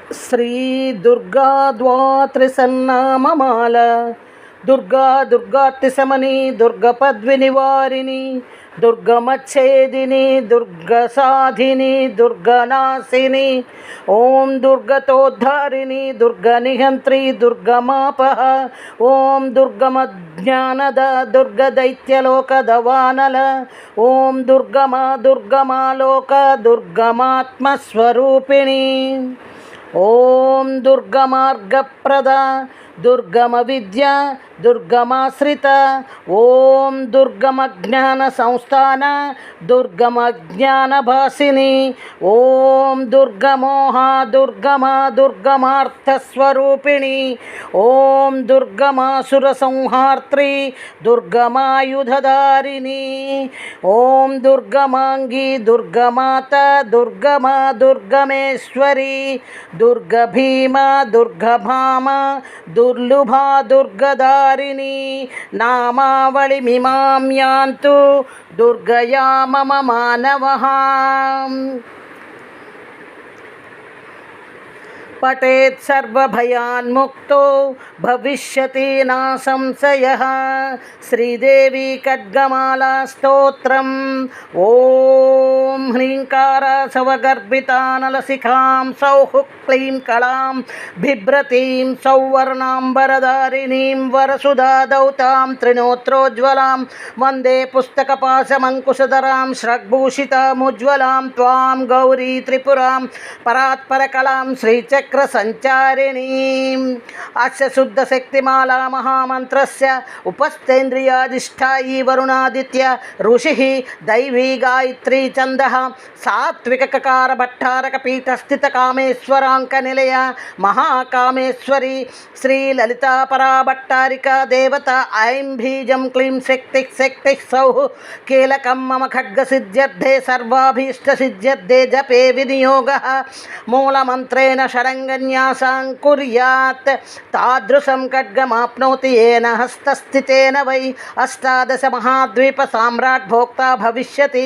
శ్రీ దుర్గా ద్వాత్రిసన్నామమాల దుర్గా దుర్గార్తిశమని దుర్గపద్వినివారిణి దుర్గమచ్ఛేదిని దుర్గసాధిని దుర్గనాశిని ఓం దుర్గతోద్ధారిణి దుర్గనిహంత్రి దుర్గమాపహ ఓం దుర్గమజ్ఞానద దుర్గదైత్యలోకదవానల ఓం దుర్గమాలోక దుర్గమాత్మస్వరూపిణి ఓం దుర్గమార్గప్రద దుర్గమ విద్య దుర్గమాశ్రిత ఓం దుర్గమజ్ఞాన సంస్థాన దుర్గమజ్ఞానభాసిని ఓం దుర్గమోహ దుర్గమార్థస్వరూపిణి ఓం దుర్గమాసుర సంహార్త్రి దుర్గమాయుధధారిణి ఓం దుర్గమాంగి దుర్గమాత దుర్గమేశ్వరి దుర్గభీమ దుర్గభామ దుర్లుభా దుర్గదారిణి నామావళిమిమాం యాంతు దుర్గయా మమ మానవః పఠేత్ సర్వభయాన్ముక్తో భవిష్యతి నా సంశయః. శ్రీదేవి ఖడ్గమాలా స్తోత్రం. ఓం హ్రీంకార సవగర్భితానలశిఖాం సౌః క్లీం కళాం బిభ్రతీం సౌవర్ణాంబరధారిణీం వరసుధాదౌతాం త్రినోత్రోజ్వలాం వందే పుస్తకపాశమంకుశధరాం శ్రగ్భూషితాముజ్వలాం త్వాం గౌరీ త్రిపురాం పరాత్పరకళాం శ్రీచక్ర సంచారిణీం. అస్య శుద్ధ శక్తిమాలా మహామంత్రస్య ఉపస్థేంద్రియాధిష్ఠాయీ వరుణాదిత్య ఋషిః దైవీ గాయత్రీ ఛందః సాత్విక కకార భట్టారక పీఠస్థిత కామేశ్వరాంక నిలయ మహాకామేశ్వరి శ్రీ లలితా పరాభట్టారిక దేవత ఐం బీజం క్లీం శక్తి సౌః కీలకం మమ ఖడ్గ సిద్ధ్యర్థే సర్వాభీష్ట సిద్ధ్యర్థే జపే వినియోగః మూలమంత్రేణ షడంగన్యాసాం కుర్యాత్ తాదృశం ఖడ్గమాప్నోతి ఏన హస్తస్థితేన వై అష్టాదశ మహాద్వీప సామ్రాట్ భోక్తా భవిష్యతి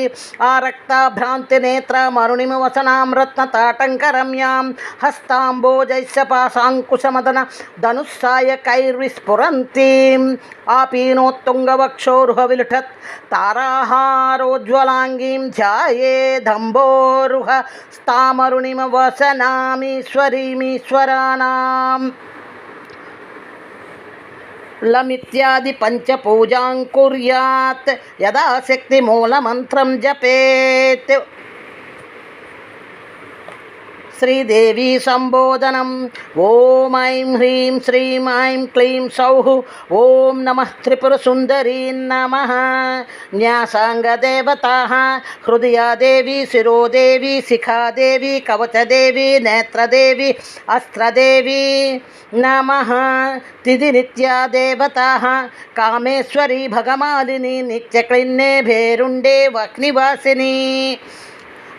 ఆరక్తా భ్రాంతి నేత్ర మరుణిమ వసనాం రత్నతాటంకరమ్యాం హస్తాంబోజైశ్చ పాశాంకుశమదన ధనుస్సాయకైర్విస్ఫురంతీం ఆపీనోత్తుంగవక్షోరుహ విలుఠత్ తారాహారోజ్వలాంగీం ధ్యాయేదంబోరుహ స్థామరుణిమ వసనామీశ్వరీమీశ్వరాణాం లమిత్యాది పంచపూజాం కుర్యాత్ యథాశక్తి మూలమంత్రం జపేత్. శ్రీదేవి సంబోధనం. ఓం ఐం హ్రీం శ్రీం ఐం క్లీం సౌః ఓం నమః త్రిపురసుందరీ నమః. న్యాసాంగదేవతాః హృదయాదేవి శిరోదేవి శిఖాదేవి కవచదేవి నేత్రదేవి అస్త్రదేవి నమః. తిథి నిత్యా దేవతాః కామేశ్వరి భగమాలిని నిత్యక్లిన్నే భేరుండే వహ్నివాసిని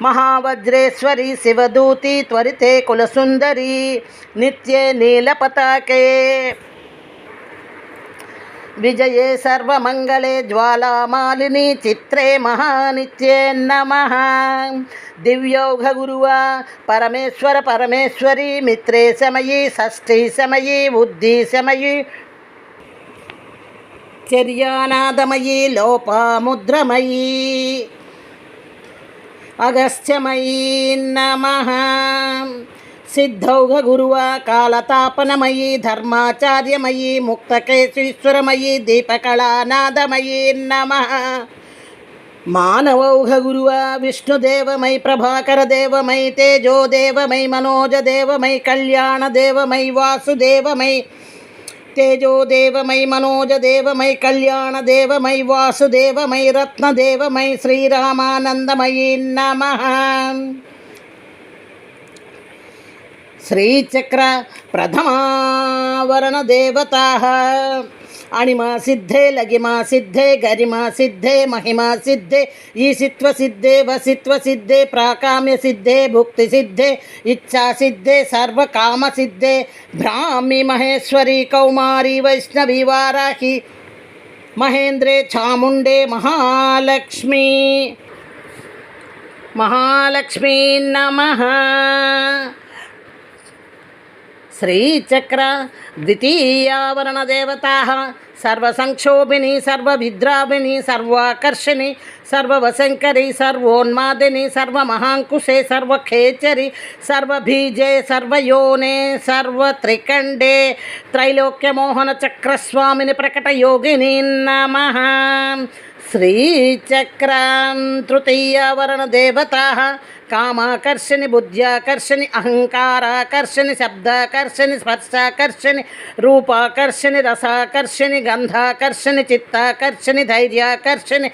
మహావజ్రేశ్వరి శివదూతి త్వరితే కులసుందరి నిత్యే నీలపతాకే విజయే సర్వమంగళే జ్వాలామాలిని చిత్రే మహానిత్యే నమః. దివ్యౌఘ గురువ పరమేశ్వర పరమేశ్వరి మిత్రే సమయీ షష్ఠీ సమయీ బుద్ధి సమయీ చర్యానాదమయీ లోపాముద్రమయీ అగస్త్యమయీ నమః. సిద్ధౌఘ గురువ కాలతాపనమయీ ధర్మాచార్యమయీ ముక్తకేశీశ్వరమయీ దీపకళానాదమయీ నమః. మానవౌఘ గురువ విష్ణుదేవమై ప్రభాకరదేవమై తేజోదేవమై మనోజదేవమై కళ్యాణదేవమై వాసుదేవమై తేజోదేవమై మనోజదేవమై కళ్యాణదేవమై వాసుదేవమై రత్నదేవమై శ్రీరామానందమయీ నమః. శ్రీచక్ర ప్రథమావరణ దేవతాః అణిమా సిద్ధే లగిమా సిద్ధే గరిమా సిద్ధే మహిమా సిద్ధే ఈశిత్వ సిద్ధే వసిత్వ సిద్ధే ప్రాకామ్య సిద్ధే భుక్తి సిద్ధే ఇచ్ఛా సిద్ధే సర్వకామ సిద్ధే బ్రాహ్మి మహేశ్వరి కౌమారి వైష్ణవి వారాహి మహేంద్రే చాముండే మహాలక్ష్మి మహాలక్ష్మీ నమః. శ్రీచక్ర ద్వితీయావరణదేవతాः సర్వసంక్షోభిని సర్వవిద్రావిణి సర్వాకర్షిణి సర్వవశంకరి సర్వోన్మాదిని సర్వమహాంకుశే సర్వఖేచరి సర్వబీజే సర్వయోనే సర్వత్రికండే త్రైలోక్యమోహన చక్రస్వామిని ప్రకటయోగిని నమః. శ్రీచక్రం తృతీయావరణదేవతాः కామాకర్షిణి బుద్ధ్యాకర్షిణి అహంకారాకర్షిణి శబ్దాకర్షిణి స్పర్శాకర్షిణి రూపాకర్షిణి రసాకర్షిణి గంధాకర్షిణి చిత్తాకర్షిణి ధైర్యాకర్షిణి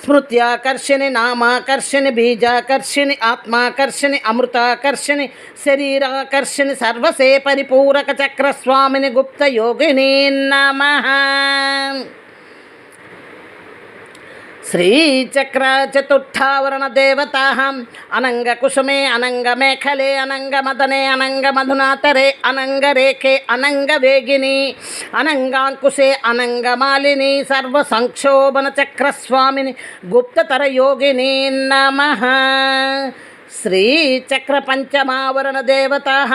స్మృత్యాకర్షిణి నామాకర్షిణి బీజాకర్షిణి ఆత్మాకర్షిణి అమృతాకర్షిణి శరీరాకర్షిణి సర్వసే పరిపూరక చక్రస్వామిని గుప్తయోగిని నమః. శ్రీచక్ర చతుర్థావరణదేవతాः అనంగకుసుమే అనంగమేఖలే అనంగమదనే అనంగమధునాతరే అనంగరేఖే అనంగవేగిని అనంగాంకుశే అనంగమాలిని సర్వసంక్షోభన చక్రస్వామిని గుప్తతరయోగిని నమః. శ్రీచక్ర పంచమావరణదేవతాः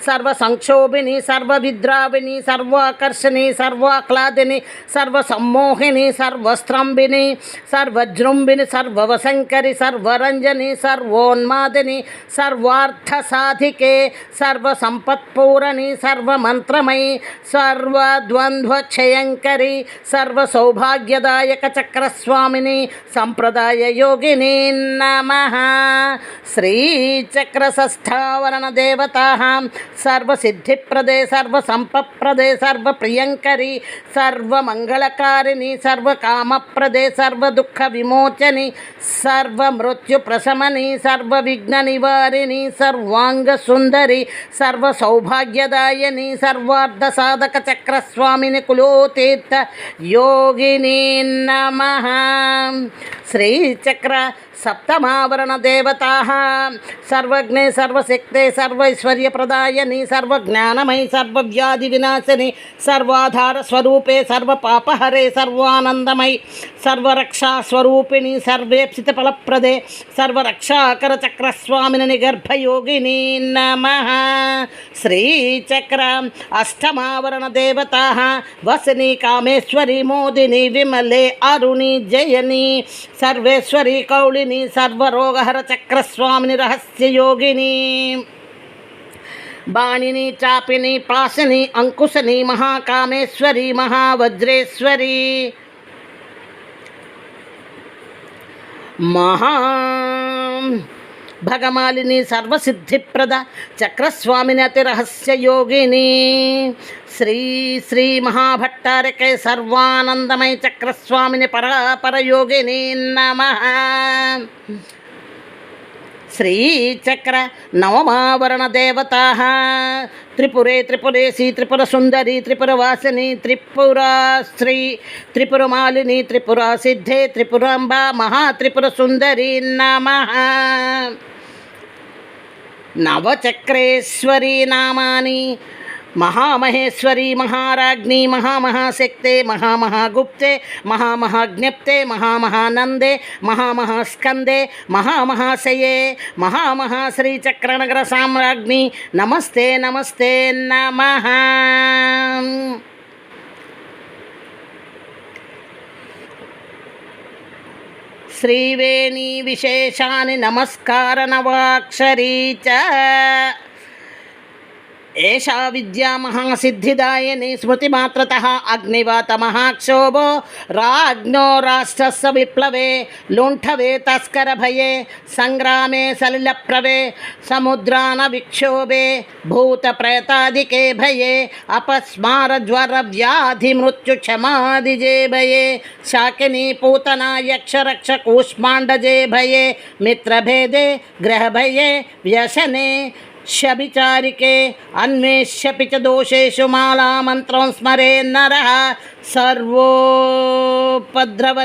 సర్వసంక్షోభిని సర్వవిద్రావిణి సర్వాకర్షిణి సర్వాహ్లాదిని సర్వసమ్మోహిని సర్వస్త్రంభిని సర్వజృంభిని సర్వవశంకరి సర్వరంజని సర్వోన్మాదిని సర్వార్థసాధికే సర్వసంపత్పూరణి సర్వమంత్రమయి సర్వద్వంద్వక్షయంకరి సర్వసౌభాగ్యదాయక చక్రస్వామిని సంప్రదాయ యోగిని నమః. శ్రీచక్ర షష్ఠావరణదేవతాः సర్వసిద్ధిప్రదే సర్వసంపత్ప్రదే సర్వప్రియంకరి సర్వమంగళకారిణి సర్వకామప్రదే సర్వదుఃఖ విమోచని సర్వమృత్యుప్రశమని సర్వవిఘ్ననివారిణి సర్వాంగసుందరి సర్వసౌభాగ్యదాయని సర్వార్థసాధక చక్రస్వామిని కులోతీర్థ యోగిని నమః. శ్రీచక్ర సప్తమావరణదేవతాः సర్వజ్ఞే సర్వశక్తే సర్వైశ్వర్యప్రదాయని సర్వజ్ఞానమయి సర్వవ్యాధి వినాశిని సర్వాధారస్వరూపే సర్వపాపహరే సర్వానందమయి సర్వరక్షాస్వరూపిణి సర్వేప్సితఫలప్రదే సర్వరక్షాకర చక్రస్వామిని నిగర్భయోగిని నమః. శ్రీచక్ర అష్టమావరణదేవతాः వసిని కామేశ్వరి మోదిని విమలే అరుణి జయని సర్వేశ్వరి కౌళిని సర్వరోగహర చక్రస్వామిని రహస్యయోగిని బాణిని చాపిని పాశని అంకుశని మహాకామేశ్వరి మహావజ్రేశ్వరి భగమాలిని సర్వసిద్ధిప్రద చక్రస్వామిని అతి రహస్యయోగిని శ్రీ శ్రీ మహాభట్టారికే సర్వానందమయ చక్రస్వామిని పరాపరయోగిని నమః. శ్రీచక్ర నవమావరణదేవతాः త్రిపురే త్రిపురేసి త్రిపురసుందరి త్రిపురవాసిని త్రిపురాశ్రీ త్రిపురమాలిని త్రిపురాసిద్ధే త్రిపురాంబ మహాత్రిపురసుందరి నమః. నవచక్రేశ్వరీ నామాని మహామహేశ్వరి మహారాజ్ఞి మహామహాశక్తే మహామహాగుప్తే మహామహాజ్ఞప్తే మహామహానందే మహామహాస్కందే మహామహాశయే మహామహాశ్రీచక్రనగర సామ్రాజ్ఞి నమస్తే నమస్తే నమః. శ్రీవేణీ విశేషాని నమస్కార నవాక్షరీ చ ఏషా విద్యా మహాసిద్ధిదాయని స్మృతిమాత్రతః అగ్నివాత మహాక్షోభో రాజ్ఞో రాష్ట్రస్య విప్లవే లుంఠవే తస్కర భయే సంగ్రామే సలిలప్రవే సముద్రాన విక్షోభే భూత ప్రేతాదికే భయే అపస్మార జ్వర వ్యాధి మృత్యు క్షమాదిజే భయే శాకిని పూతనా యక్ష రక్ష కూష్మాండజే భయే మిత్రభేదే గ్రహభయే వ్యసనే శభిచారికే అన్వేష్యపి చ దోషేషు మాలామంత్రం స్మరే నరః సర్వోపద్రవ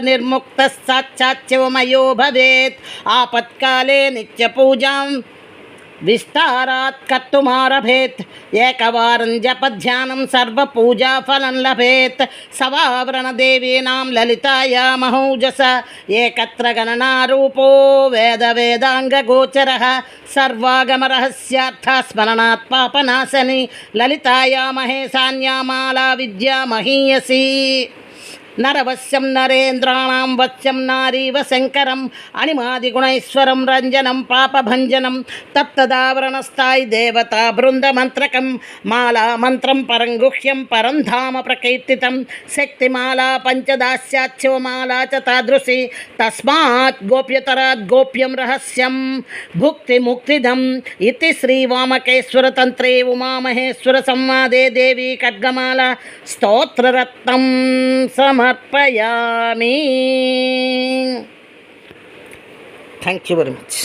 నిర్ముక్తః సాక్షాచ్యవమయో భవేత్. ఆపత్కాలే నిత్యపూజాం విస్తారాత్ కర్తుమారభేత్ ఏకవారం జపధ్యానం సర్వపూజాఫలం లభేత్ సవావరణదేవీనాం లలితాయా మహౌజస ఏకత్ర గణనారూపో వేదాంగగోచరః సర్వాగమరహస్యార్థ స్మరణాత్ పాపనాశని లలితాయా మహేశాన్యా మాలా విద్యా మహీయసీ నరవశ్యం నరేంద్రాణం వశ్యం నారీవ శంకరం అణిమాదిగుణైశ్వరం రంజనం పాపభంజనం తత్తదావరణస్థాయి దేవతా బృందమంత్రకం మాలా మంత్రం పరం గుహ్యం పరం ధామ ప్రకీర్తితం శక్తిమాలా పంచదాస్యాచ్యవమాలా చ తాదృశి తస్మాత్ గోప్యతరాత్ గోప్యం రహస్యం భుక్తి ముక్తిదం ఇతి శ్రీవామకేశ్వర తంత్రే ఉమామహేశ్వర సంవాదే దేవీ ఖడ్గమాల స్తోత్రరత్నం సమర్పయామి. Thank you very much.